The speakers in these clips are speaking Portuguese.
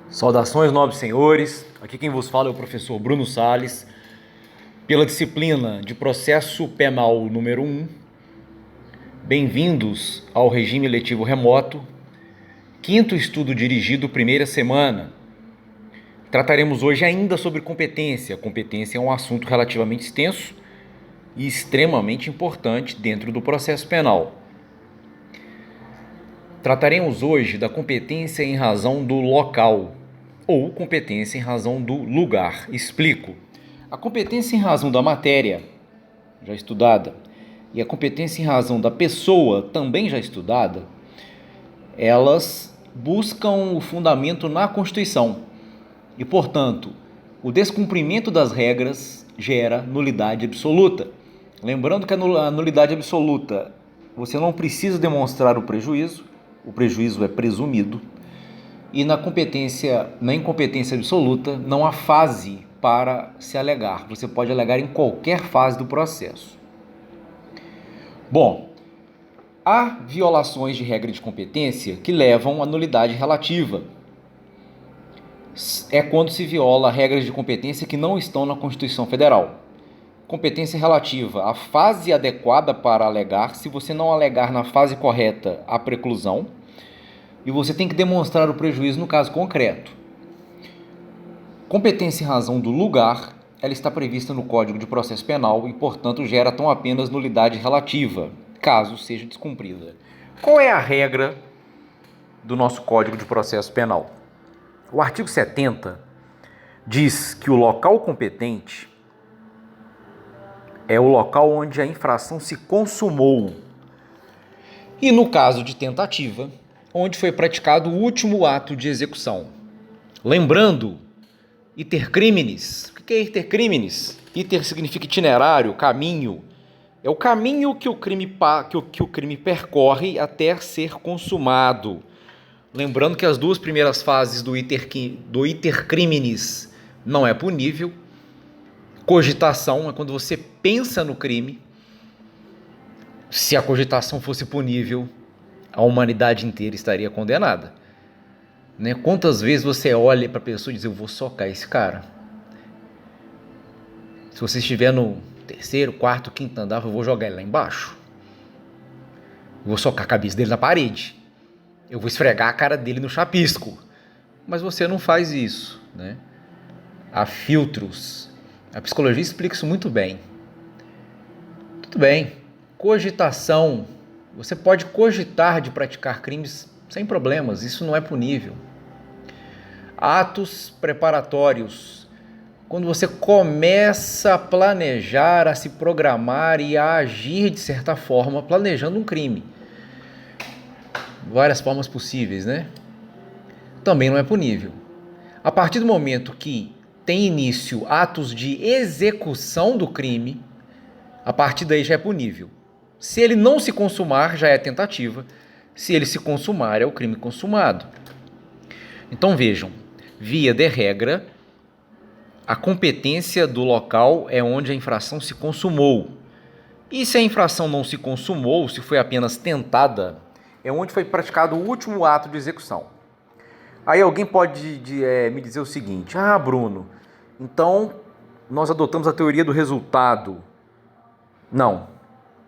Saudações, nobres senhores. Aqui quem vos fala é o professor Bruno Salles, pela disciplina de Processo Penal número 1. Bem-vindos ao regime letivo remoto, quinto estudo dirigido, primeira semana. Trataremos hoje ainda sobre competência. Competência é um assunto relativamente extenso e extremamente importante dentro do processo penal. Trataremos hoje da competência em razão do local, ou competência em razão do lugar. Explico. A competência em razão da matéria, já estudada, e a competência em razão da pessoa, também já estudada, elas buscam o fundamento na Constituição. E, portanto, o descumprimento das regras gera nulidade absoluta. Lembrando que a nulidade absoluta, você não precisa demonstrar o prejuízo é presumido. E na incompetência absoluta, não há fase para se alegar. Você pode alegar em qualquer fase do processo. Bom, há violações de regra de competência que levam à nulidade relativa. É quando se viola regras de competência que não estão na Constituição Federal. Competência relativa à fase adequada para alegar. Se você não alegar na fase correta, há preclusão. E você tem que demonstrar o prejuízo no caso concreto. Competência em razão do lugar, ela está prevista no Código de Processo Penal e, portanto, gera tão apenas nulidade relativa, caso seja descumprida. Qual é a regra do nosso Código de Processo Penal? O artigo 70 diz que o local competente é o local onde a infração se consumou. E no caso de tentativa, onde foi praticado o último ato de execução. Lembrando, iter criminis. O que é iter criminis? Iter significa itinerário, caminho. É o caminho que o crime percorre até ser consumado. Lembrando que as duas primeiras fases do iter criminis não é punível. Cogitação é quando você pensa no crime. Se a cogitação fosse punível, a humanidade inteira estaria condenada. Né? Quantas vezes você olha para a pessoa e diz, eu vou socar esse cara. Se você estiver no terceiro, quarto, quinto andar, eu vou jogar ele lá embaixo. Eu vou socar a cabeça dele na parede. Eu vou esfregar a cara dele no chapisco. Mas você não faz isso. Né? Há filtros. A psicologia explica isso muito bem. Tudo bem. Cogitação. Você pode cogitar de praticar crimes sem problemas, isso não é punível. Atos preparatórios. Quando você começa a planejar, a se programar e a agir de certa forma, planejando um crime. Várias formas possíveis, né? Também não é punível. A partir do momento que tem início atos de execução do crime, a partir daí já é punível. Se ele não se consumar, já é tentativa. Se ele se consumar, é o crime consumado. Então vejam, via de regra, a competência do local é onde a infração se consumou. E se a infração não se consumou, se foi apenas tentada, é onde foi praticado o último ato de execução. Aí alguém pode me dizer o seguinte, Bruno, então nós adotamos a teoria do resultado. Não.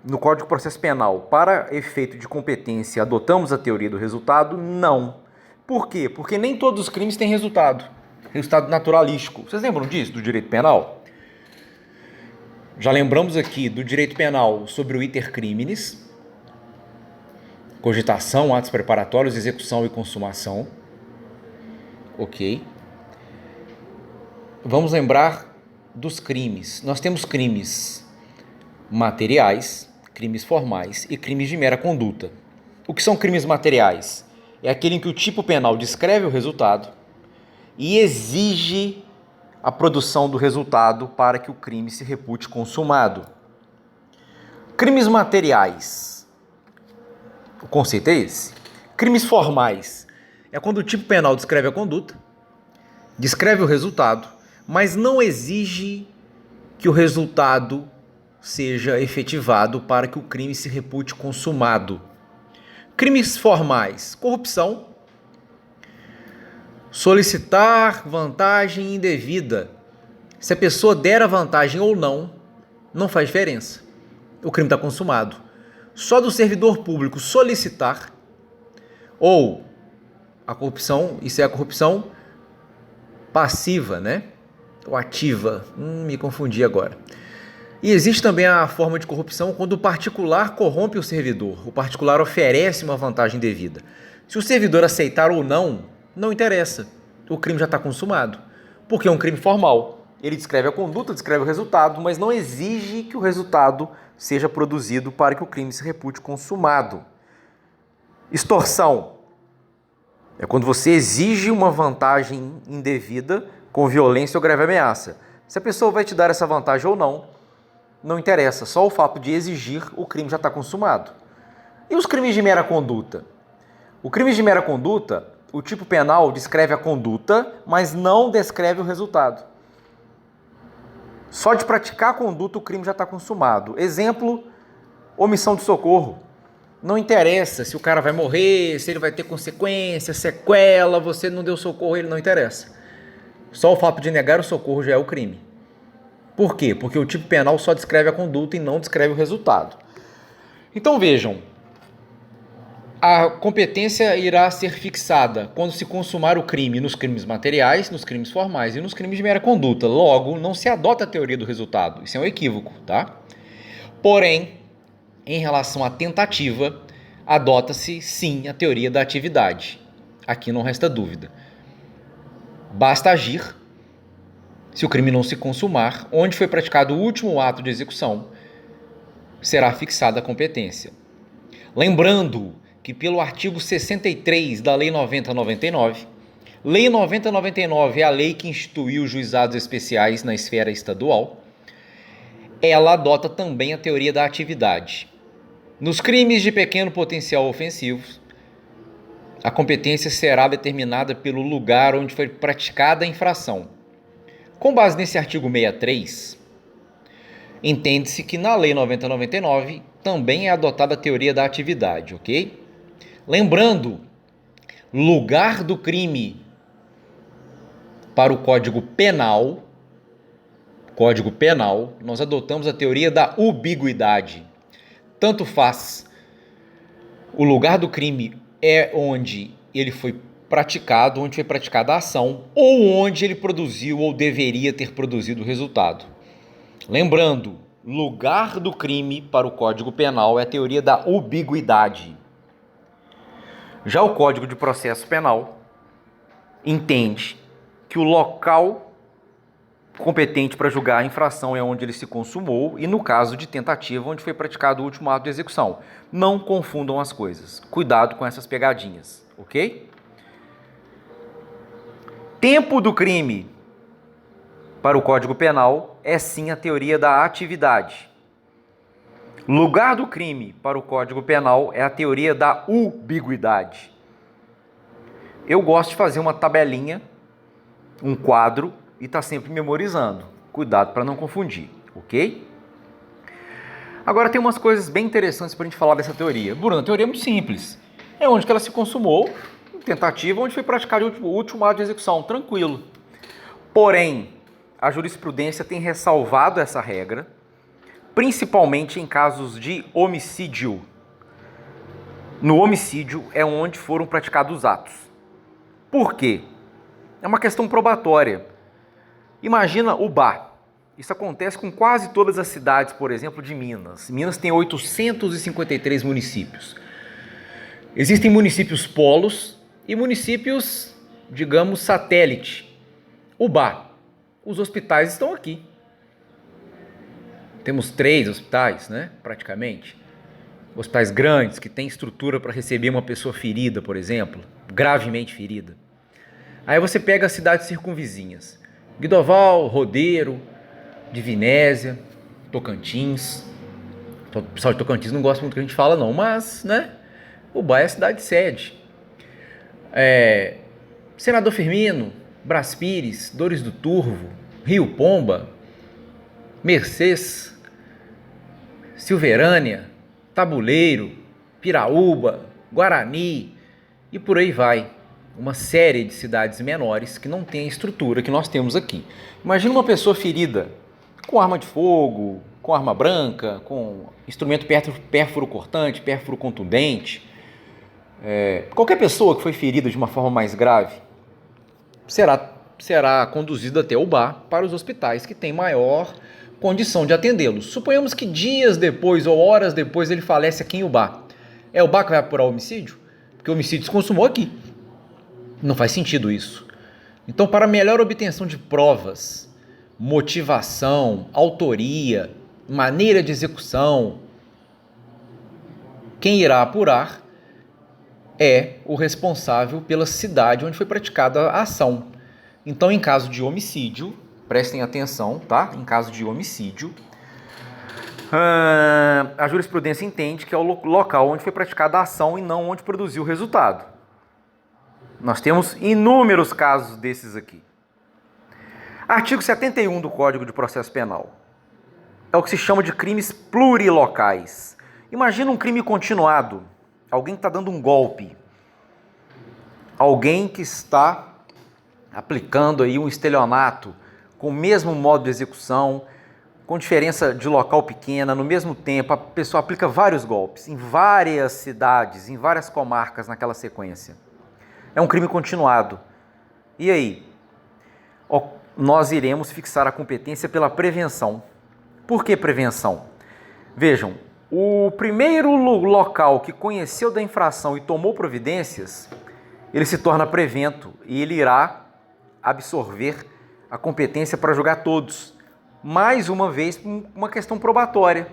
No Código de Processo Penal, para efeito de competência, adotamos a teoria do resultado? Não. Por quê? Porque nem todos os crimes têm resultado naturalístico. Vocês lembram disso, do direito penal? Já lembramos aqui do direito penal sobre o iter criminis, cogitação, atos preparatórios, execução e consumação. Ok. Vamos lembrar dos crimes. Nós temos crimes materiais, crimes formais e crimes de mera conduta. O que são crimes materiais? É aquele em que o tipo penal descreve o resultado e exige a produção do resultado para que o crime se repute consumado. Crimes materiais, o conceito é esse. Crimes formais é quando o tipo penal descreve a conduta, descreve o resultado, mas não exige que o resultado seja efetivado para que o crime se repute consumado. Crimes formais, corrupção, Solicitar vantagem indevida. Se a pessoa der a vantagem ou não, não faz diferença. O crime está consumado. Só do servidor público solicitar, ou a corrupção, isso é a corrupção passiva, né? Ou ativa. Me confundi agora. E existe também a forma de corrupção quando o particular corrompe o servidor. O particular oferece uma vantagem devida. Se o servidor aceitar ou não, não interessa. O crime já está consumado. Porque é um crime formal. Ele descreve a conduta, descreve o resultado, mas não exige que o resultado seja produzido para que o crime se repute consumado. Extorsão é quando você exige uma vantagem indevida com violência ou grave ameaça. Se a pessoa vai te dar essa vantagem ou não, não interessa. Só o fato de exigir, o crime já está consumado. E os crimes de mera conduta? O crime de mera conduta, o tipo penal descreve a conduta, mas não descreve o resultado. Só de praticar a conduta o crime já está consumado. Exemplo, omissão de socorro. Não interessa se o cara vai morrer, se ele vai ter consequência, sequela, você não deu socorro, ele não interessa. Só o fato de negar o socorro já é o crime. Por quê? Porque o tipo penal só descreve a conduta e não descreve o resultado. Então vejam, a competência irá ser fixada quando se consumar o crime nos crimes materiais, nos crimes formais e nos crimes de mera conduta. Logo, não se adota a teoria do resultado. Isso é um equívoco, tá? Porém, em relação à tentativa, adota-se sim a teoria da atividade. Aqui não resta dúvida. Basta agir, se o crime não se consumar, onde foi praticado o último ato de execução, será fixada a competência. Lembrando que pelo artigo 63 da Lei 90/99, Lei 90/99 é a lei que instituiu os juizados especiais na esfera estadual, ela adota também a teoria da atividade. Nos crimes de pequeno potencial ofensivo, a competência será determinada pelo lugar onde foi praticada a infração. Com base nesse artigo 63, entende-se que na Lei 90/99 também é adotada a teoria da atividade, ok? Lembrando, lugar do crime para o Código Penal, nós adotamos a teoria da ubiguidade. Tanto faz, o lugar do crime é onde ele foi praticado, onde foi praticada a ação, ou onde ele produziu ou deveria ter produzido o resultado. Lembrando, lugar do crime para o Código Penal é a teoria da ubiguidade. Já o Código de Processo Penal entende que o local competente para julgar a infração é onde ele se consumou e, no caso de tentativa, onde foi praticado o último ato de execução. Não confundam as coisas. Cuidado com essas pegadinhas, ok? Tempo do crime para o Código Penal é sim a teoria da atividade. Lugar do crime para o Código Penal é a teoria da ubiguidade. Eu gosto de fazer uma tabelinha, um quadro, e tá sempre memorizando. Cuidado para não confundir, ok? Agora tem umas coisas bem interessantes para a gente falar dessa teoria. Bruno, a teoria é muito simples. É onde que ela se consumou, tentativa, onde foi praticado o último ato de execução, tranquilo. Porém, a jurisprudência tem ressalvado essa regra, principalmente em casos de homicídio. No homicídio é onde foram praticados os atos. Por quê? É uma questão probatória. Imagina o bar. Isso acontece com quase todas as cidades, por exemplo, de Minas. Minas tem 853 municípios. Existem municípios polos e municípios, digamos, satélite. O bar. Os hospitais estão aqui. Temos 3 hospitais, né? Praticamente. Hospitais grandes, que têm estrutura para receber uma pessoa ferida, por exemplo, gravemente ferida. Aí você pega as cidades circunvizinhas. Guidoval, Rodeiro, Divinésia, Tocantins. O pessoal de Tocantins não gosta muito do que a gente fala não, mas, né? Ubá é a cidade sede. Senador Firmino, Brás Pires, Dores do Turvo, Rio Pomba, Mercês, Silverânia, Tabuleiro, Piraúba, Guarani e por aí vai. uma série de cidades menores que não tem a estrutura que nós temos aqui. Imagina uma pessoa ferida com arma de fogo, com arma branca, com instrumento pérfuro cortante, pérfuro contundente. Qualquer pessoa que foi ferida de uma forma mais grave será conduzida até Ubá para os hospitais que têm maior condição de atendê-los. Suponhamos que dias depois ou horas depois ele falece aqui em Ubá. É Ubá que vai apurar o homicídio? Porque o homicídio se consumou aqui. Não faz sentido isso. Então, para melhor obtenção de provas, motivação, autoria, maneira de execução, quem irá apurar é o responsável pela cidade onde foi praticada a ação. Então, em caso de homicídio, prestem atenção, tá? Em caso de homicídio, a jurisprudência entende que é o local onde foi praticada a ação e não onde produziu o resultado. Nós temos inúmeros casos desses aqui. Artigo 71 do Código de Processo Penal. É o que se chama de crimes plurilocais. Imagina um crime continuado. Alguém que está dando um golpe. Alguém que está aplicando aí um estelionato com o mesmo modo de execução, com diferença de local pequena, no mesmo tempo, a pessoa aplica vários golpes em várias cidades, em várias comarcas naquela sequência. É um crime continuado. E aí? Nós iremos fixar a competência pela prevenção. Por que prevenção? Vejam, o primeiro local que conheceu da infração e tomou providências, ele se torna prevento e ele irá absorver a competência para julgar todos. Mais uma vez, por uma questão probatória,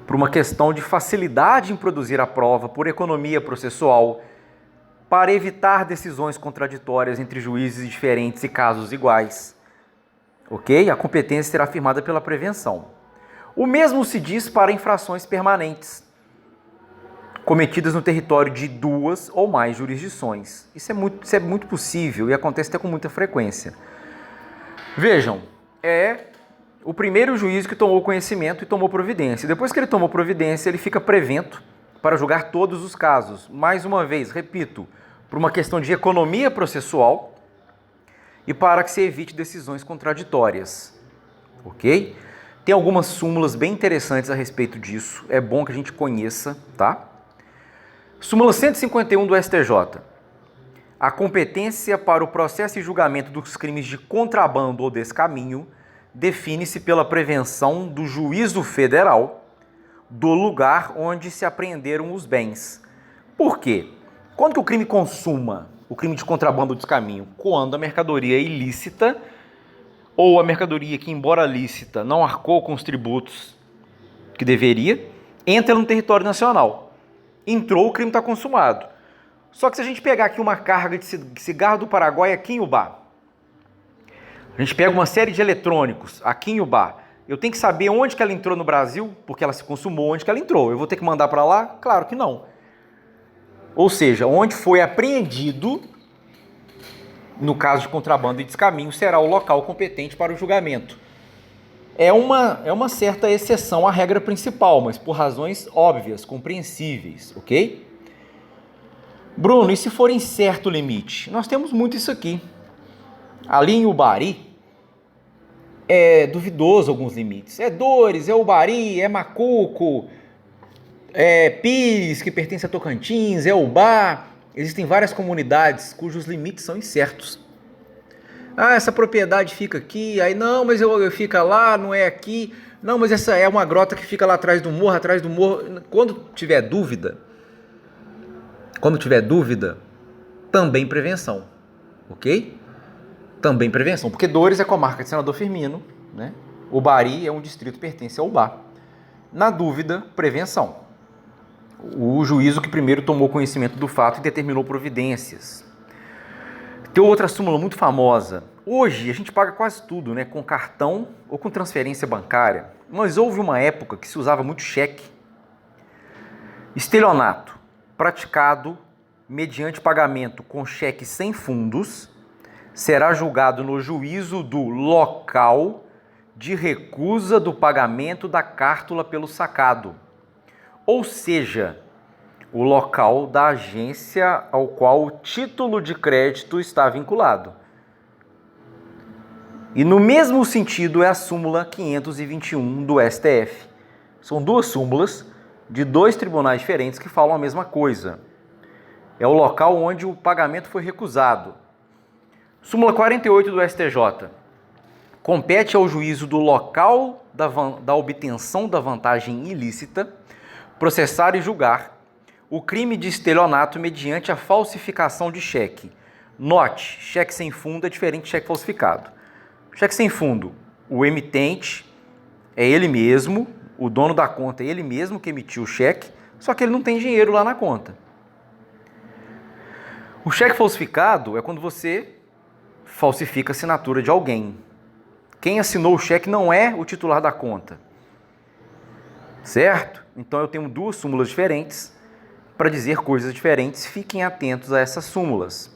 por uma questão de facilidade em produzir a prova, por economia processual, para evitar decisões contraditórias entre juízes diferentes e casos iguais. Ok? A competência será firmada pela prevenção. O mesmo se diz para infrações permanentes, cometidas no território de 2 ou mais jurisdições. Isso é muito possível e acontece até com muita frequência. Vejam, é o primeiro juiz que tomou conhecimento e tomou providência. Depois que ele tomou providência, ele fica prevento para julgar todos os casos. Mais uma vez, repito, por uma questão de economia processual e para que se evite decisões contraditórias. Ok? Tem algumas súmulas bem interessantes a respeito disso. É bom que a gente conheça, tá? Súmula 151 do STJ. A competência para o processo e julgamento dos crimes de contrabando ou descaminho define-se pela prevenção do juízo federal do lugar onde se apreenderam os bens. Por quê? Quando que o crime consuma, o crime de contrabando ou descaminho? Quando a mercadoria é ilícita ou a mercadoria que, embora lícita, não arcou com os tributos que deveria, entra no território nacional. Entrou, o crime está consumado. Só que se a gente pegar aqui uma carga de cigarro do Paraguai aqui em Ubá, a gente pega uma série de eletrônicos aqui em Ubá, eu tenho que saber onde que ela entrou no Brasil, porque ela se consumou, onde que ela entrou. Eu vou ter que mandar para lá? Claro que não. Ou seja, onde foi apreendido, no caso de contrabando e descaminho, será o local competente para o julgamento. É uma certa exceção à regra principal, mas por razões óbvias, compreensíveis, ok? Bruno, e se for em certo limite? Nós temos muito isso aqui. Ali em Ubari, é duvidoso alguns limites. É Dores, é Ubari, é Macuco, é Pires, que pertence a Tocantins, é Ubá. Existem várias comunidades cujos limites são incertos. Ah, essa propriedade fica aqui, aí não, mas eu fica lá, não é aqui. Não, mas essa é uma grota que fica lá atrás do morro. Quando tiver dúvida, também prevenção, ok? Também prevenção, porque Dores é comarca de Senador Firmino, né? Ubari é um distrito que pertence ao Ubá. Na dúvida, prevenção. O juízo que primeiro tomou conhecimento do fato e determinou providências. Tem outra súmula muito famosa. Hoje a gente paga quase tudo, né, com cartão ou com transferência bancária. Mas houve uma época que se usava muito cheque. Estelionato praticado mediante pagamento com cheque sem fundos será julgado no juízo do local de recusa do pagamento da cártula pelo sacado. Ou seja, o local da agência ao qual o título de crédito está vinculado. E no mesmo sentido é a súmula 521 do STF. São duas súmulas de dois tribunais diferentes que falam a mesma coisa. É o local onde o pagamento foi recusado. Súmula 48 do STJ. Compete ao juízo do local da obtenção da vantagem ilícita processar e julgar o crime de estelionato mediante a falsificação de cheque. Note, cheque sem fundo é diferente de cheque falsificado. Cheque sem fundo, o emitente é ele mesmo, o dono da conta é ele mesmo que emitiu o cheque, só que ele não tem dinheiro lá na conta. O cheque falsificado é quando você falsifica a assinatura de alguém. Quem assinou o cheque não é o titular da conta. Certo? Então eu tenho duas súmulas diferentes para dizer coisas diferentes. Fiquem atentos a essas súmulas.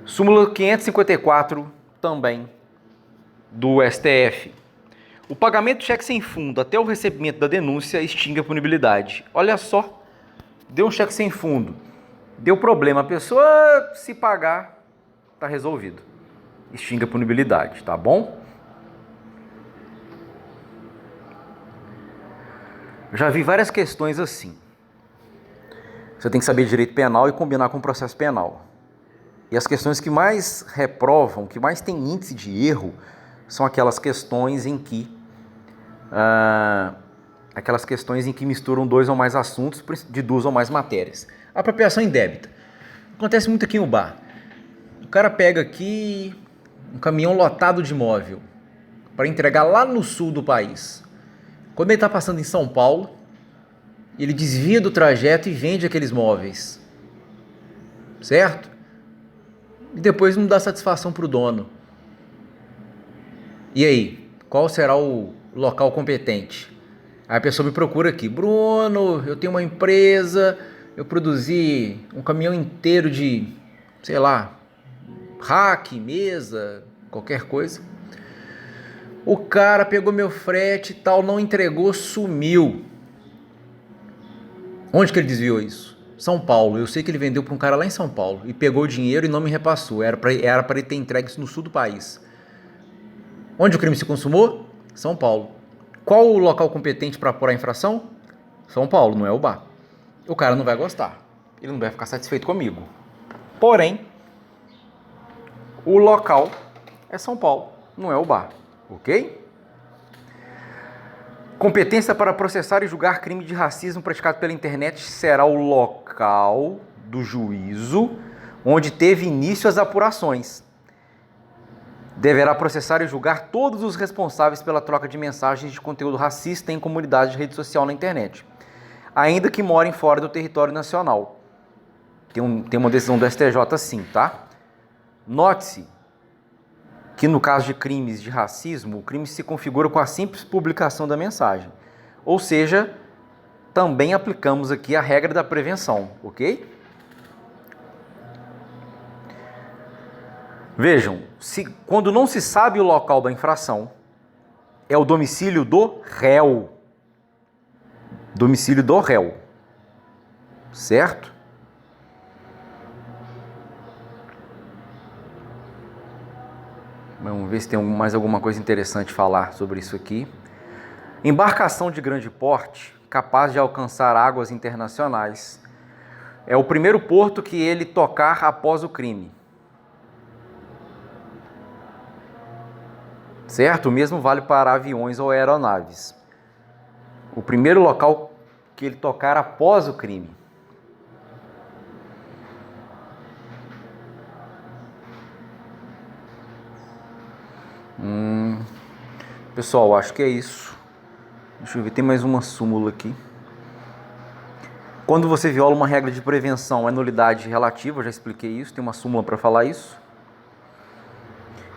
Súmula 554 também do STF. O pagamento de cheque sem fundo até o recebimento da denúncia extingue a punibilidade. Olha só, deu um cheque sem fundo, deu problema, a pessoa se pagar, está resolvido. Extingue a punibilidade, tá bom? Já vi várias questões assim. Você tem que saber direito penal e combinar com o processo penal. E as questões que mais reprovam, que mais tem índice de erro, são aquelas questões em que misturam dois ou mais assuntos de duas ou mais matérias. Apropriação indébita. Acontece muito aqui em Ubá. O cara pega aqui um caminhão lotado de imóvel para entregar lá no sul do país. Quando ele está passando em São Paulo, ele desvia do trajeto e vende aqueles móveis. Certo? E depois não dá satisfação para o dono. E aí? Qual será o local competente? Aí a pessoa me procura aqui. Bruno, eu tenho uma empresa, eu produzi um caminhão inteiro de, sei lá, rack, mesa, qualquer coisa. O cara pegou meu frete e tal, não entregou, sumiu. Onde que ele desviou isso? São Paulo. Eu sei que ele vendeu para um cara lá em São Paulo e pegou o dinheiro e não me repassou. Era para ele ter entregue isso no sul do país. Onde o crime se consumou? São Paulo. Qual o local competente para apurar a infração? São Paulo, não é Ubá. O cara não vai gostar. Ele não vai ficar satisfeito comigo. Porém, o local é São Paulo, não é Ubá. Ok? Competência para processar e julgar crime de racismo praticado pela internet será o local do juízo onde teve início as apurações. Deverá processar e julgar todos os responsáveis pela troca de mensagens de conteúdo racista em comunidade de rede social na internet, ainda que morem fora do território nacional. Tem uma decisão do STJ assim, tá? Note-se que no caso de crimes de racismo, o crime se configura com a simples publicação da mensagem. Ou seja, também aplicamos aqui a regra da prevenção, ok? Vejam, quando não se sabe o local da infração, é o domicílio do réu. Domicílio do réu. Certo? Vamos ver se tem mais alguma coisa interessante a falar sobre isso aqui. Embarcação de grande porte, capaz de alcançar águas internacionais, é o primeiro porto que ele tocar após o crime. Certo? O mesmo vale para aviões ou aeronaves. O primeiro local que ele tocar após o crime. Pessoal, acho que é isso. Deixa eu ver, tem mais uma súmula aqui. Quando você viola uma regra de prevenção, é nulidade relativa, eu já expliquei isso, tem uma súmula para falar isso.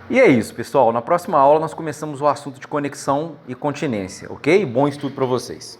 E é isso, pessoal. Na próxima aula nós começamos o assunto de conexão e continência, ok? Bom estudo para vocês.